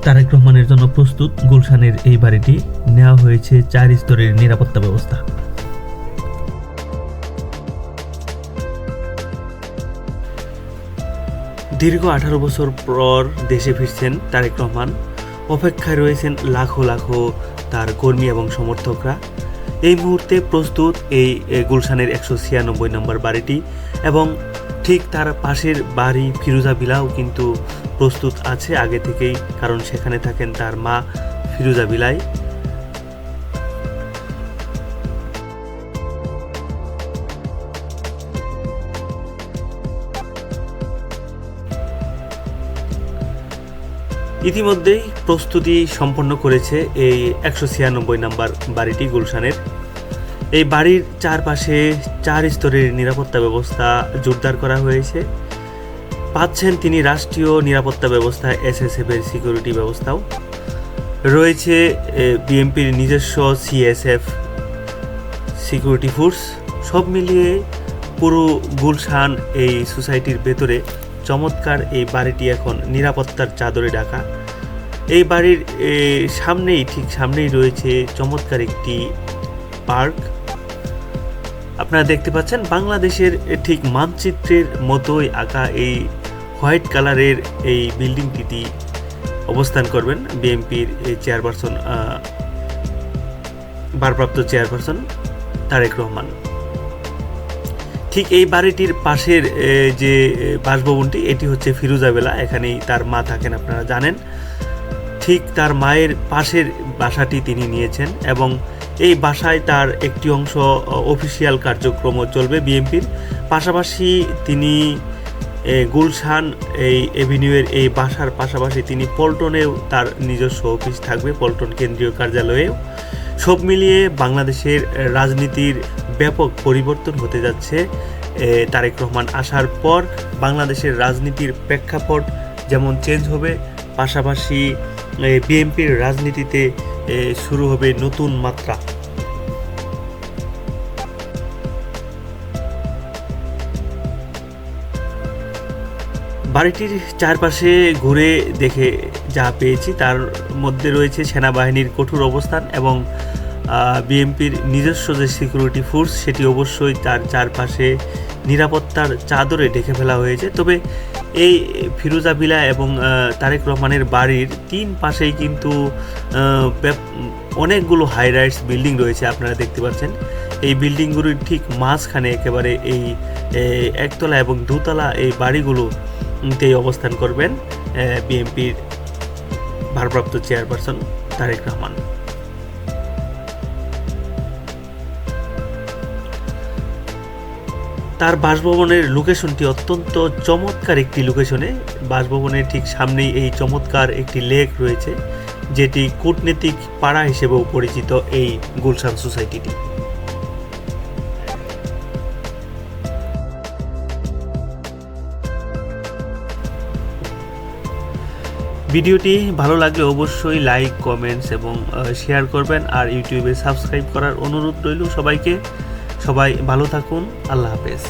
তারেক রহমানের জন্য প্রস্তুত গুলশানের এই বাড়িটি। নেওয়া হয়েছে 4 স্তরের নিরাপত্তা ব্যবস্থা। দীর্ঘ 18 বছর পর দেশে ফিরছেন তারেক রহমান। অপেক্ষায় রয়েছেন লাখো লাখো তার কর্মী এবং সমর্থকরা। এই মুহূর্তে প্রস্তুত এই গুলশানের 196 নম্বর বাড়িটি, এবং ঠিক তার পাশের বাড়ি ফিরোজা বিলাও কিন্তু প্রস্তুত আছে আগে থেকেই, কারণ সেখানে থাকেন তার মা ফিরোজা বিলাই। ইতিমধ্যেই প্রস্তুতি সম্পন্ন করেছে এই 196 নম্বর বাড়িটি গুলশানের। এই বাড়ির চারপাশে 4 স্তরের নিরাপত্তা ব্যবস্থা জোরদার করা হয়েছে। পাচ্ছেন তিনি রাষ্ট্রীয় নিরাপত্তা ব্যবস্থা, SSF এর সিকিউরিটি ব্যবস্থাও রয়েছে। বিএনপির নিজস্ব CSF সিকিউরিটি ফোর্স। সব মিলিয়ে পুরো গুলশান এই সোসাইটির ভেতরে চমৎকার এই বাড়িটি এখন নিরাপত্তার চাদরে ঢাকা। এই বাড়ির ঠিক সামনেই রয়েছে চমৎকার একটি পার্ক। আপনারা দেখতে পাচ্ছেন বাংলাদেশের ঠিক মানচিত্রের মতোই আঁকা এই হোয়াইট কালারের এই বিল্ডিংটিতে অবস্থান করবেন বিএনপির চেয়ারপারসন, ভারপ্রাপ্ত চেয়ারপারসন তারেক রহমান। ঠিক এই বাড়িটির পাশের যে বাসভবনটি, এটি হচ্ছে ফিরোজা ভিলা। এখানেই তার মা থাকেন, আপনারা জানেন। ঠিক তার মায়ের পাশের বাসাটি তিনি নিয়েছেন, এবং এই বাসায় তার একটি অংশ অফিসিয়াল কার্যক্রম চলবে বিএনপির। পাশাপাশি তিনি গুলশান এই এভিনিউয়ের এই বাসার পাশাপাশি তিনি পল্টনেও তার নিজস্ব অফিস থাকবে, পল্টন কেন্দ্রীয় কার্যালয়েও। সব মিলিয়ে বাংলাদেশের রাজনীতির ব্যাপক পরিবর্তন হতে যাচ্ছে তারেক রহমান আসার পর। বাংলাদেশের রাজনীতির প্রেক্ষাপট যেমন চেঞ্জ হবে, পাশাপাশি বিএনপির রাজনীতিতে শুরু হবে নতুন মাত্রা। বাড়িটির চারপাশে ঘুরে দেখে যা পেয়েছি তার মধ্যে রয়েছে সেনাবাহিনীর কঠোর অবস্থান, এবং বিএনপির নিজস্ব যে সিকিউরিটি ফোর্স সেটি অবশ্যই তার চারপাশে নিরাপত্তার চাদরে ঢেকে ফেলা হয়েছে। তবে এই ফিরোজা ভিলা এবং তারেক রহমানের বাড়ির 3 পাশেই কিন্তু অনেকগুলো হাই রাইজ বিল্ডিং রয়েছে, আপনারা দেখতে পাচ্ছেন। এই বিল্ডিংগুলির ঠিক মাঝখানে একেবারে এই একতলা এবং দোতলা এই বাড়িগুলোতেই অবস্থান করবেন বিএনপির ভারপ্রাপ্ত চেয়ারপারসন তারেক রহমান। তার বাসভবনের লোকেশনটি অত্যন্ত চমৎকার একটি লোকেশনে। বাসভবনের ঠিক সামনেই এই চমৎকার একটি লেক রয়েছে, যেটি কূটনীতিক পাড়া হিসেবেও পরিচিত এই গুলশান সোসাইটিটি। ভিডিওটি ভালো লাগলে অবশ্যই লাইক, কমেন্টস এবং শেয়ার করবেন, আর ইউটিউবে সাবস্ক্রাইব করার অনুরোধ রইল সবাইকে। সবাই ভালো থাকুন। আল্লাহ হাফেজ।